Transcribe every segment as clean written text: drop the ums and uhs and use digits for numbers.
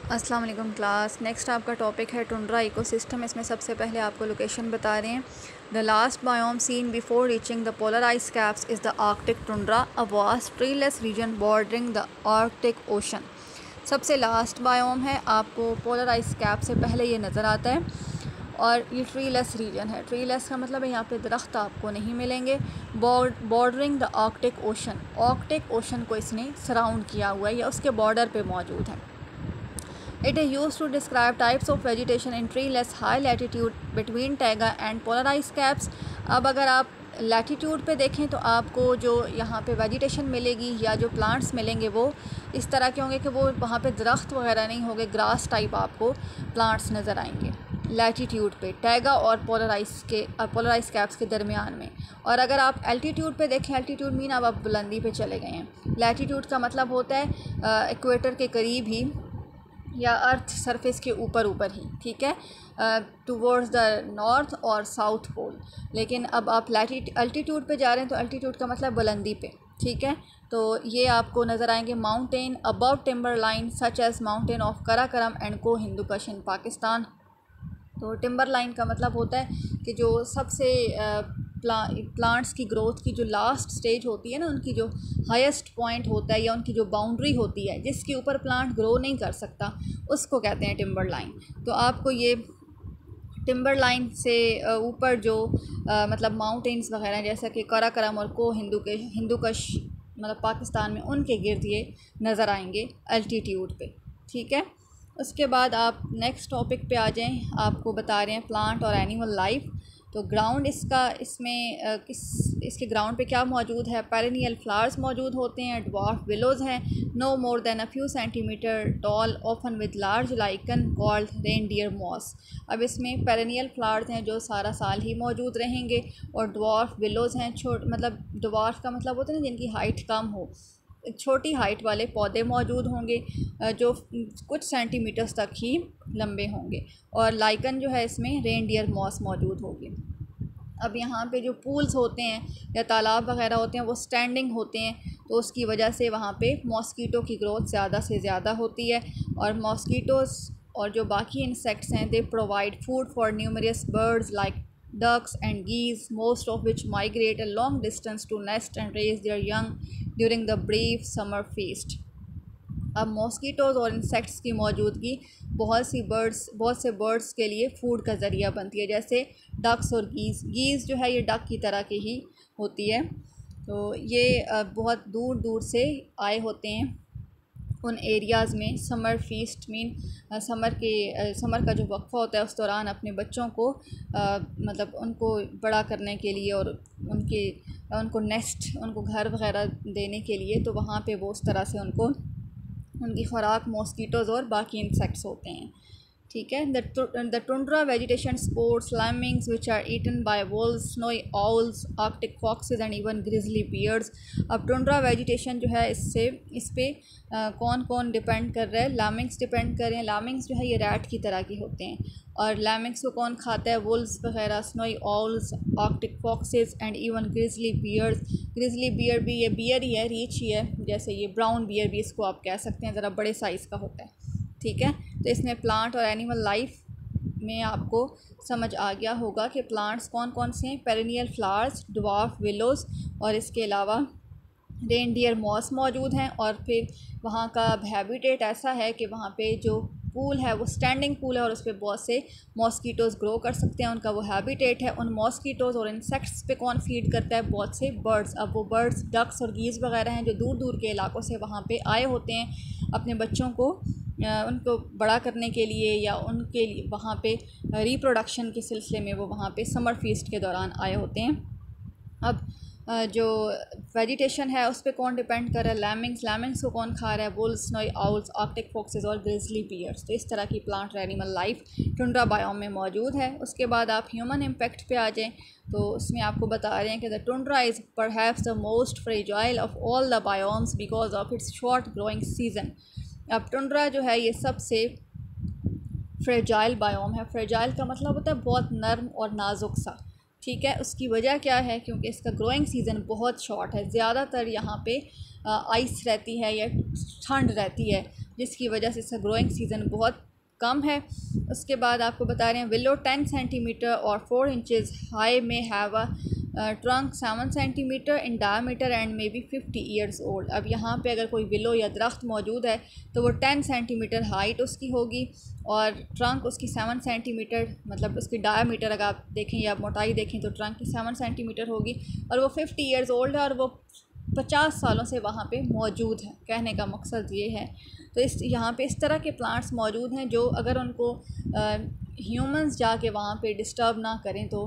अस्सलाम वालेकुम class. Next आपका टॉपिक है टुंड्रा इकोसिस्टम। इसमें सबसे पहले आपको लोकेशन बता रहे हैं। The last biome seen before reaching the polar ice caps is the Arctic tundra, a vast treeless region bordering the Arctic Ocean. सबसे लास्ट बायोम है, आपको पोलर आइस कैप से पहले ये नज़र आता है और ये ट्रीलेस रीजन है। ट्रीलेस का मतलब है यहाँ पे दरख्त आपको नहीं मिलेंगे। Bordering the Arctic ocean, Arctic ocean को इसने सराउंड किया हुआ है या उसके बॉर्डर पे मौजूद है। It is used to describe types of vegetation in treeless high latitude between taiga and polar ice caps। अब अगर आप लैटीट्यूड पे देखें तो आपको जो यहाँ पे वेजिटेशन मिलेगी या जो प्लांट्स मिलेंगे वो इस तरह के होंगे कि वो वहाँ पे दरख्त वगैरह नहीं होंगे, ग्रास टाइप आपको प्लांट्स नज़र आएंगे लैटीट्यूड पे, टैगा और पोलर आइस कैप्स के दरमियान में। और अगर आप एल्टीट्यूड पे देखें, एल्टीट्यूड मीन अब आप बुलंदी पे चले गए हैं। लैटीट्यूड का मतलब होता है इक्वेटर के करीब ही या अर्थ सरफेस के ऊपर ही, ठीक है, टूवर्ड्स द नॉर्थ और साउथ पोल। लेकिन अब आप अल्टीट्यूड पे जा रहे हैं तो अल्टीट्यूड का मतलब बुलंदी पे, ठीक है। तो ये आपको नज़र आएंगे mountain above timber line such as mountain of Karakoram and को हिंदुकुश इन पाकिस्तान। तो टिम्बर लाइन का मतलब होता है कि जो सबसे प्लांट्स की ग्रोथ की जो लास्ट स्टेज होती है ना, उनकी जो हाईएस्ट पॉइंट होता है या उनकी जो बाउंड्री होती है जिसके ऊपर प्लांट ग्रो नहीं कर सकता, उसको कहते हैं टिम्बर लाइन। तो आपको ये टिम्बर लाइन से ऊपर जो मतलब माउंटेन्स वगैरह जैसा कि कराकरम और को हिंदुकुश मतलब पाकिस्तान में, उनके गिर्द ये नज़र आएंगे अल्टीट्यूड पे, ठीक है। उसके बाद आप नेक्स्ट टॉपिक पे आ जाएं। आपको बता रहे हैं प्लांट और एनिमल लाइफ। तो ग्राउंड इसके ग्राउंड पे क्या मौजूद है? पेरेनियल फ्लावर्स मौजूद होते हैं, ड्वार्फ विलोज़ हैं no more than a few centimetres tall often with large lichen called reindeer moss. अब इसमें पेरेनियल फ्लावर्स हैं जो सारा साल ही मौजूद रहेंगे, और ड्वार्फ विलोज़ हैं, मतलब ड्वार्फ का मतलब होता है ना जिनकी हाइट कम हो, छोटी हाइट वाले पौधे मौजूद होंगे जो कुछ सेंटीमीटर्स तक ही लंबे होंगे, और लाइकन जो है इसमें रेनडियर मॉस मौजूद होगी। अब यहाँ पे जो पूल्स होते हैं या तालाब वगैरह होते हैं वो स्टैंडिंग होते हैं, तो उसकी वजह से वहाँ पे मॉस्कीटो की ग्रोथ ज़्यादा से ज़्यादा होती है। और मॉस्कीटोज़ और जो बाकी इंसेक्ट्स हैं, they provide food for numerous birds like ducks and geese, most of which migrate a long distance to nest and raise their young during the brief summer feast। अब मॉस्कीटोज़ और इंसेक्ट्स की मौजूदगी बहुत से बर्ड्स के लिए food का ज़रिया बनती है, जैसे डक्स और गीज़ जो है ये डक की तरह की ही होती है। तो ये बहुत दूर दूर से आए होते हैं उन एरियाज़ में समर फीस्ट मीन समर का जो वक्फा होता है उस दौरान अपने बच्चों को मतलब उनको बड़ा करने के लिए और उनको घर वगैरह देने के लिए, तो वहाँ पे वो उस तरह से उनकी खुराक मॉस्कीटोज़ और बाकी इंसेक्ट्स होते हैं, ठीक है। The tundra vegetation sports lemmings which are eaten by voles, snowy owls, Arctic foxes and even grizzly bears. अब टुंड्रा वेजिटेशन जो है इस पे कौन कौन डिपेंड कर रहा है? लैमिंग्स डिपेंड कर रहे हैं। लैमिंग्स जो है ये रैट की तरह के होते हैं, और लैमिंग्स को कौन खाता है? वुल्स वगैरह, snowy owls, Arctic foxes and even grizzly bears. Grizzly bear भी ये बियर ही है, रीच ही है, जैसे ये ब्राउन बियर भी इसको आप कह सकते हैं, ज़रा बड़े साइज़ का होता है, ठीक है। तो इसमें प्लांट और एनिमल लाइफ में आपको समझ आ गया होगा कि प्लांट्स कौन कौन से हैं। पेरेनियल फ्लावर्स, ड्वार्फ विलोज़, और इसके अलावा रेनडियर मॉस मौजूद हैं। और फिर वहाँ का हैबिटेट ऐसा है कि वहाँ पे जो पूल है वो स्टैंडिंग पूल है और उस पर बहुत से मॉस्कीटोज़ ग्रो कर सकते हैं, उनका वो हैबिटेट है। उन मॉस्कीटोज़ और इंसेक्ट्स पे कौन फीड करता है? बहुत से बर्ड्स। अब वो बर्ड्स डक्स और गीज़ वगैरह हैं जो दूर दूर के इलाकों से वहाँ पे आए होते हैं अपने बच्चों को उनको बड़ा करने के लिए या उनके लिए वहाँ पे रिप्रोडक्शन के सिलसिले में वो वहाँ पे समर फीस्ट के दौरान आए होते हैं। अब जो वेजिटेशन है उस पर कौन डिपेंड कर रहा है? लैमिंग्स को कौन खा रहा है? Wolves, snowy owls, Arctic foxes और ग्रिजली बियर्स। तो इस तरह की प्लांट और एनिमल लाइफ टुंड्रा बायोम में मौजूद है। उसके बाद आप ह्यूमन इम्पैक्ट पे आ जाएं, तो उसमें आपको बता रहे हैं कि the tundra is perhaps the most fragile of all the biomes because of its short growing season. अब टुंड्रा जो है ये सबसे फ्रेजाइल बायोम है। फ्रेजाइल का मतलब होता है बहुत नर्म और नाजुक सा, ठीक है। उसकी वजह क्या है? क्योंकि इसका ग्रोइंग सीज़न बहुत शॉर्ट है। ज़्यादातर यहाँ पे आइस रहती है या ठंड रहती है, जिसकी वजह से इसका ग्रोइंग सीज़न बहुत कम है। उसके बाद आपको बता रहे हैं विलो 10 सेंटीमीटर और 4 इंचज़ हाई में have a trunk 7 centimetre in diameter and may be 50 years old. अब यहाँ पे अगर कोई विलो या दरख्त मौजूद है तो वो 10 सेंटीमीटर हाइट उसकी होगी और ट्रंक उसकी 7 सेंटीमीटर, मतलब उसकी डायमीटर अगर आप देखें या मोटाई देखें तो ट्रंक की 7 सेंटीमीटर होगी और वो 50 ईयर्स ओल्ड है और वो 50 सालों से वहाँ पे मौजूद है। कहने का मकसद ये है। तो इस यहाँ पे इस तरह के प्लांट्स मौजूद हैं जो अगर उनको ह्यूमंस जाके वहाँ पे डिस्टर्ब ना करें तो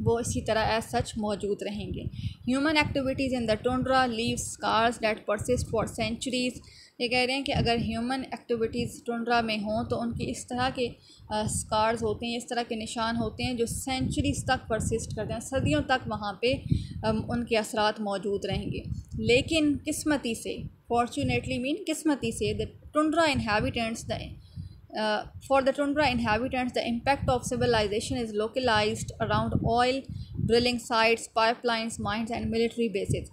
वो इसी तरह एज सच मौजूद रहेंगे। Human activities in the tundra leave scars that persist for centuries. ये कह रहे हैं कि अगर ह्यूमन एक्टिविटीज़ टुंड्रा में हों तो उनकी इस तरह के स्कार्स होते हैं, इस तरह के निशान होते हैं जो सेंचुरीज़ तक परसिस्ट करते हैं, सदियों तक वहाँ पे उनके असरात मौजूद रहेंगे। लेकिन किस्मती से, फॉर्चुनेटली मीन किस्मती से, the tundra inhabitants for the tundra inhabitants, the impact of civilization is localized around oil drilling sites, pipelines, mines and military bases।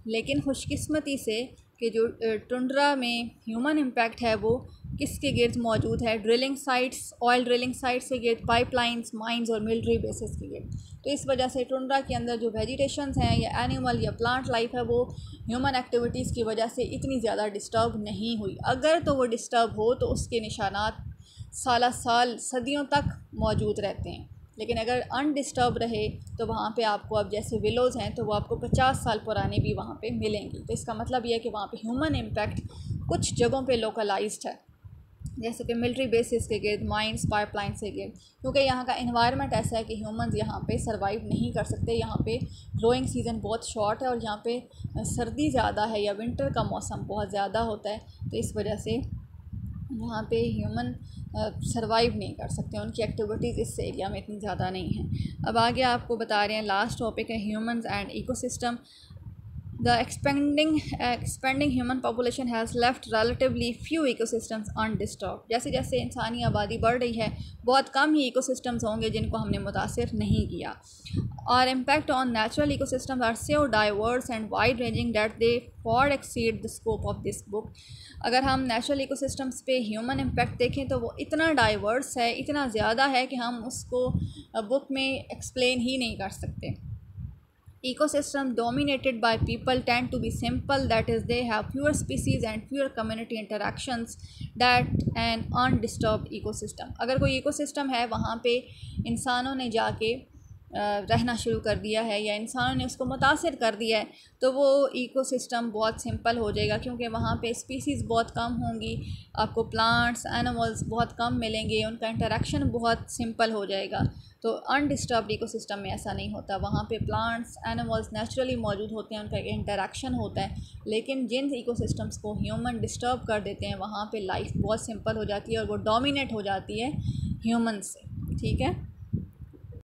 लेकिन खुशकिस्मती से कि जो टुंड्रा में ह्यूमन इम्पैक्ट है वो किसके गिर्द मौजूद है? Drilling sites, oil drilling sites के गिर्द, पाइपलाइंस, माइंस और मिलिट्री बेसिस के गिर्द। तो इस वजह से टुंड्रा के अंदर जो वेजिटेशंस हैं या एनिमल या प्लांट लाइफ है वो ह्यूमन एक्टिविटीज़ की वजह से इतनी ज़्यादा डिस्टर्ब नहीं हुई। अगर तो वो डिस्टर्ब हो तो उसके निशानात साल सदियों तक मौजूद रहते हैं। लेकिन अगर अनडिस्टर्ब रहे तो वहाँ पे आपको, अब जैसे विलोज़ हैं तो वो आपको 50 साल पुराने भी वहाँ पे मिलेंगी। तो इसका मतलब ये है कि वहाँ पे ह्यूमन इम्पैक्ट कुछ जगहों पे लोकलाइज्ड है, जैसे कि मिलिट्री बेसिस के गिर्द, माइंस, पाइपलाइन से गिर्द, क्योंकि यहाँ का इन्वायरमेंट ऐसा है कि ह्यूमंस यहाँ पे सर्वाइव नहीं कर सकते। यहाँ पे ग्रोइंग सीज़न बहुत शॉर्ट है और यहाँ पे सर्दी ज़्यादा है या विंटर का मौसम बहुत ज़्यादा होता है। तो इस वजह से यहाँ पे ह्यूमन सर्वाइव नहीं कर सकते, उनकी एक्टिविटीज़ इस एरिया में इतनी ज़्यादा नहीं है। अब आगे आपको बता रहे हैं लास्ट टॉपिक है humans and ecosystem. The expanding human population has left relatively few ecosystems undisturbed। जैसे जैसे इंसानी आबादी बढ़ रही है बहुत कम ही इकोसिस्टम्स होंगे जिनको हमने मुतासिर नहीं किया। Our impact on natural ecosystems are so diverse and wide ranging that they far exceed the scope of this book। अगर हम नेचुरल इकोसिस्टम्स पे ह्यूमन इम्पैक्ट देखें तो वो इतना डाइवर्स है, इतना ज़्यादा है कि हम उसको बुक में एक्सप्लेन ही नहीं कर सकते। Ecosystems dominated by people tend to be simple, that is they have fewer species and fewer community interactions that an undisturbed ecosystem। अगर कोई इकोसिस्टम है वहाँ पे इंसानों ने जाके रहना शुरू कर दिया है या इंसानों ने उसको मुतासिर कर दिया है तो वो इकोसिस्टम बहुत सिंपल हो जाएगा, क्योंकि वहाँ पे स्पीसीज़ बहुत कम होंगी, आपको प्लांट्स, एनिमल्स बहुत कम मिलेंगे, उनका इंटरेक्शन बहुत सिंपल हो जाएगा। तो अनडिस्टर्ब्ड इकोसिस्टम में ऐसा नहीं होता, वहाँ पे प्लांट्स, एनिमल्स नेचुरली मौजूद होते हैं, उनका इंटरेक्शन होता है। लेकिन जिन इकोसिस्टम्स को ह्यूमन डिस्टर्ब कर देते हैं वहाँ पे लाइफ बहुत सिंपल हो जाती है और वो डोमिनेट हो जाती है ह्यूमन से। ठीक है।